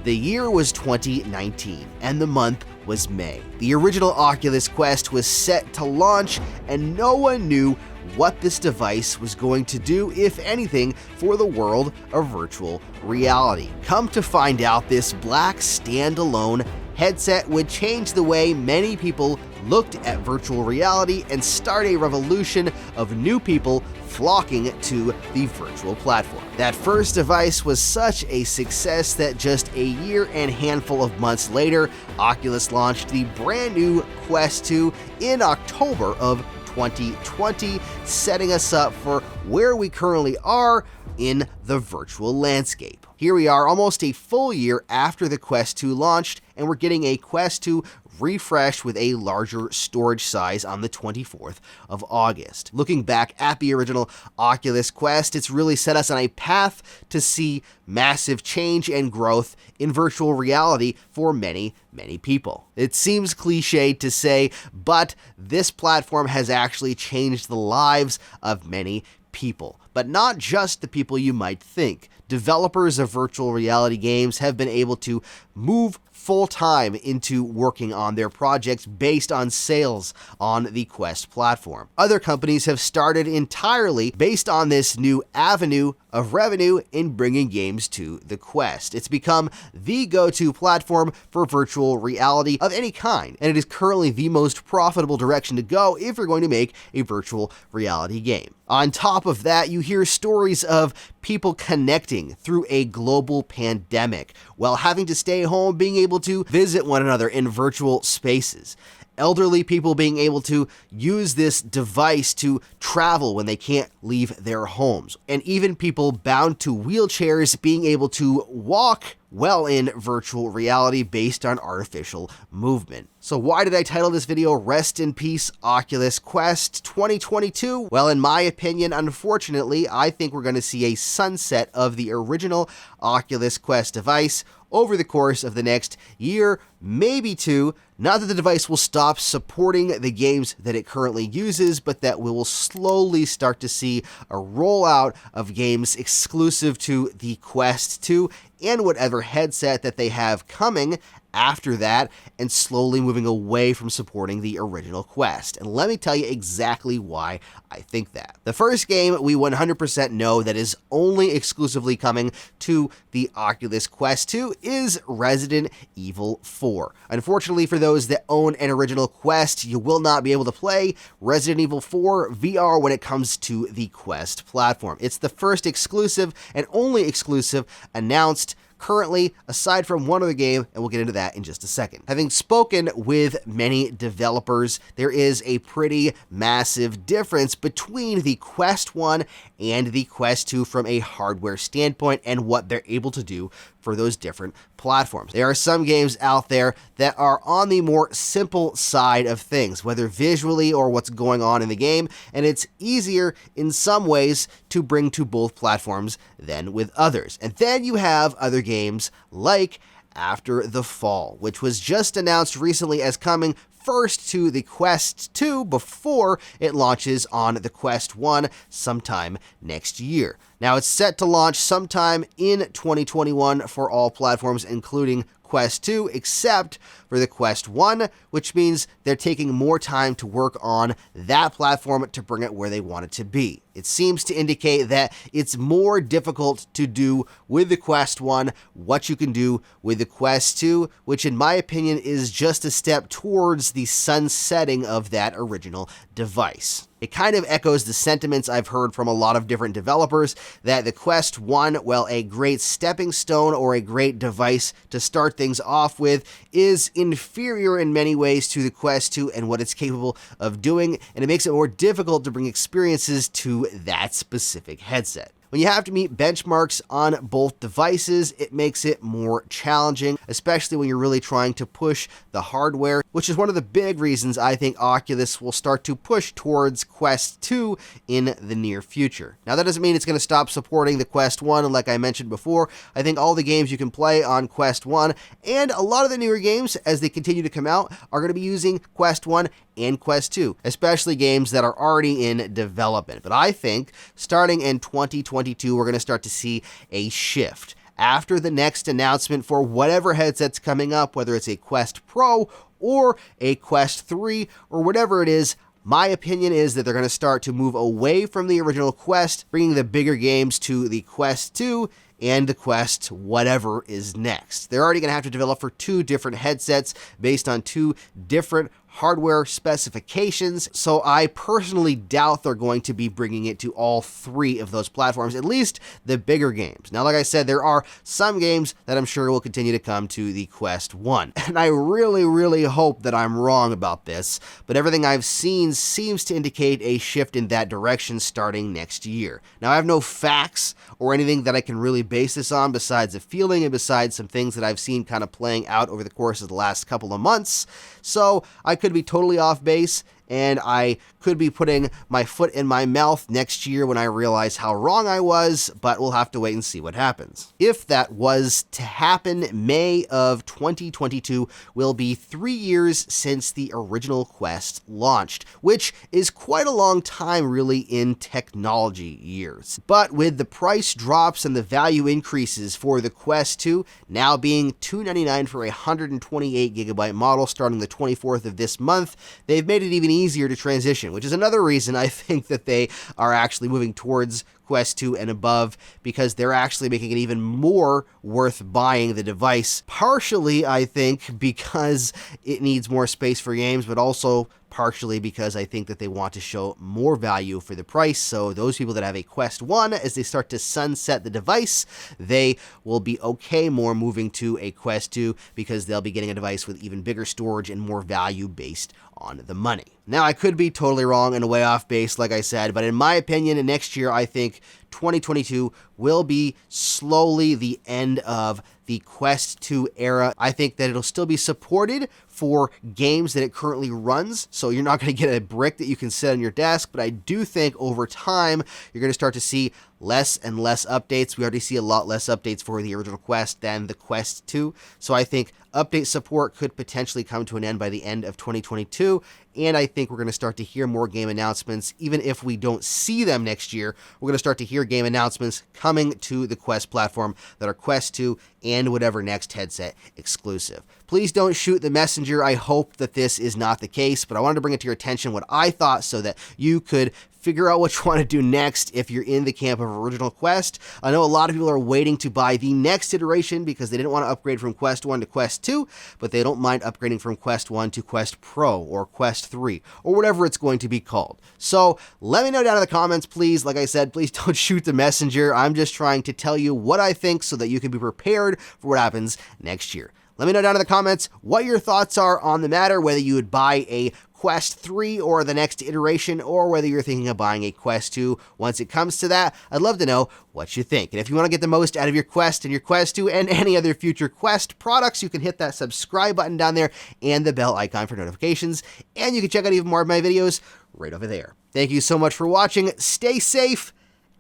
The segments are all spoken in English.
The year was 2019, and the month was May. The original Oculus Quest was set to launch, and no one knew what this device was going to do, if anything, for the world of virtual reality. Come to find out, this black standalone headset would change the way many people looked at virtual reality and start a revolution of new people flocking to the virtual platform. That first device was such a success that just a year and handful of months later, Oculus launched the brand new Quest 2 in October of 2020, setting us up for where we currently are in the virtual landscape. Here we are almost a full year after the Quest 2 launched, and we're getting a Quest 2 refreshed with a larger storage size on the 24th of August. Looking back at the original Oculus Quest, it's really set us on a path to see massive change and growth in virtual reality for many people. It seems cliched to say, but this platform has actually changed the lives of many people. But not just the people you might think. Developers of virtual reality games have been able to move full-time into working on their projects based on sales on the Quest platform. Other companies have started entirely based on this new avenue of revenue in bringing games to the Quest. It's become the go-to platform for virtual reality of any kind, and it is currently the most profitable direction to go if you're going to make a virtual reality game. On top of that, you hear stories of people connecting through a global pandemic while having to stay home, being able to visit one another in virtual spaces. Elderly people being able to use this device to travel when they can't leave their homes. And even people bound to wheelchairs being able to walk well in virtual reality based on artificial movement. So why did I title this video Rest in Peace Oculus Quest 2022? Well, in my opinion, unfortunately, I think we're going to see a sunset of the original Oculus Quest device over the course of the next year, maybe two. Not that the device will stop supporting the games that it currently uses, but that we will slowly start to see a rollout of games exclusive to the Quest 2 and whatever headset that they have coming after that, and slowly moving away from supporting the original Quest. And let me tell you exactly why I think that. The first game we 100% know that is only exclusively coming to the Oculus Quest 2 is Resident Evil 4. Unfortunately, for those that own an original Quest, you will not be able to play Resident Evil 4 VR when it comes to the Quest platform. It's the first exclusive and only exclusive announced currently, aside from one other game, and we'll get into that in just a second. Having spoken with many developers, there is a pretty massive difference between the Quest 1 and the Quest 2 from a hardware standpoint and what they're able to do for those different platforms. There are some games out there that are on the more simple side of things, whether visually or what's going on in the game, and it's easier in some ways to bring to both platforms than with others. And then you have other games like After the Fall, which was just announced recently as coming first to the Quest 2 before it launches on the Quest 1 sometime next year. Now, it's set to launch sometime in 2021 for all platforms, including Quest 2, except for the Quest 1, which means they're taking more time to work on that platform to bring it where they want it to be. It seems to indicate that it's more difficult to do with the Quest 1 what you can do with the Quest 2, which in my opinion is just a step towards the sunsetting of that original device. It kind of echoes the sentiments I've heard from a lot of different developers that the Quest 1, while a great stepping stone or a great device to start things off with, is inferior in many ways to the Quest 2 and what it's capable of doing, and it makes it more difficult to bring experiences to that specific headset. When you have to meet benchmarks on both devices, it makes it more challenging, especially when you're really trying to push the hardware, which is one of the big reasons I think Oculus will start to push towards Quest 2 in the near future. Now, that doesn't mean it's going to stop supporting the Quest 1, like I mentioned before. I think all the games you can play on Quest 1, and a lot of the newer games, as they continue to come out, are going to be using Quest 1 and Quest 2, especially games that are already in development. But I think starting in 2022, we're going to start to see a shift. after the next announcement for whatever headset's coming up, whether it's a Quest Pro or a Quest 3 or whatever it is. My opinion is that they're going to start to move away from the original Quest, bringing the bigger games to the Quest 2 and the Quest whatever is next. They're already going to have to develop for 2 different headsets based on 2 different hardware specifications, so I personally doubt they're going to be bringing it to all 3 of those platforms, at least the bigger games. Now, like I said, there are some games that I'm sure will continue to come to the Quest 1, and I really hope that I'm wrong about this, but everything I've seen seems to indicate a shift in that direction starting next year. Now, I have no facts or anything that I can really base this on besides a feeling and besides some things that I've seen kind of playing out over the course of the last couple of months, so I could be totally off base, and I could be putting my foot in my mouth next year when I realize how wrong I was, but we'll have to wait and see what happens. If that was to happen, May of 2022 will be 3 years since the original Quest launched, which is quite a long time really in technology years. But with the price drops and the value increases for the Quest 2 now being $299 for a 128GB model starting the 24th of this month, they've made it even easier to transition, which is another reason I think that they are actually moving towards Quest 2 and above, because they're actually making it even more worth buying the device. Partially, I think, because it needs more space for games, but also partially because I think that they want to show more value for the price. So those people that have a Quest 1, as they start to sunset the device, they will be okay more moving to a Quest 2 because they'll be getting a device with even bigger storage and more value based on the money. Now, I could be totally wrong and way off base, like I said, but in my opinion, next year, I think 2022 will be slowly the end of the Quest 2 era. I think that it'll still be supported for games that it currently runs, so you're not going to get a brick that you can sit on your desk, but I do think over time you're going to start to see less and less updates. We already see a lot less updates for the original Quest than the Quest 2, so I think update support could potentially come to an end by the end of 2022, and I think we're going to start to hear more game announcements. Even if we don't see them next year, we're going to start to hear game announcements coming to the Quest platform that are Quest 2 and whatever next headset exclusive. Please don't shoot the messenger. I hope that this is not the case, but I wanted to bring it to your attention what I thought so that you could figure out what you want to do next if you're in the camp of original Quest. I know a lot of people are waiting to buy the next iteration because they didn't want to upgrade from Quest 1 to Quest 2, but they don't mind upgrading from Quest 1 to Quest Pro or Quest 3 or whatever it's going to be called. So let me know down in the comments, please. Like I said, please don't shoot the messenger. I'm just trying to tell you what I think so that you can be prepared for what happens next year. Let me know down in the comments what your thoughts are on the matter, whether you would buy a Quest 3 or the next iteration, or whether you're thinking of buying a Quest 2 once it comes to that. I'd love to know what you think. And if you want to get the most out of your Quest and your Quest 2 and any other future Quest products, you can hit that subscribe button down there and the bell icon for notifications. And you can check out even more of my videos right over there. Thank you so much for watching. Stay safe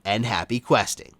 and happy questing.